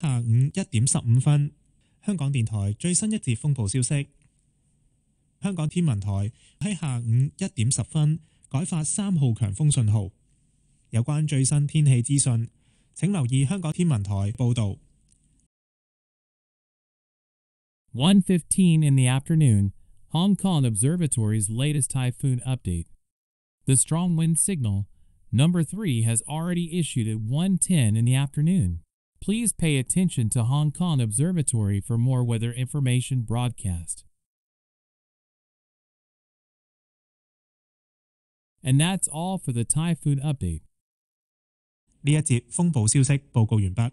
下午1點15分，香港電台最新一節風暴消息。香港天文台喺下午1點10分改發3號強風信號。有關最新天氣資訊，請留意香港天文台報導。1:15 in the afternoon, Hong Kong Observatory's latest typhoon update. The strong wind signal, number 3, has already issued at 1:10 in the afternoon. Please pay attention to Hong Kong Observatory for more weather information broadcast. And that's all for the typhoon update. 呢一節風暴消息報告完畢。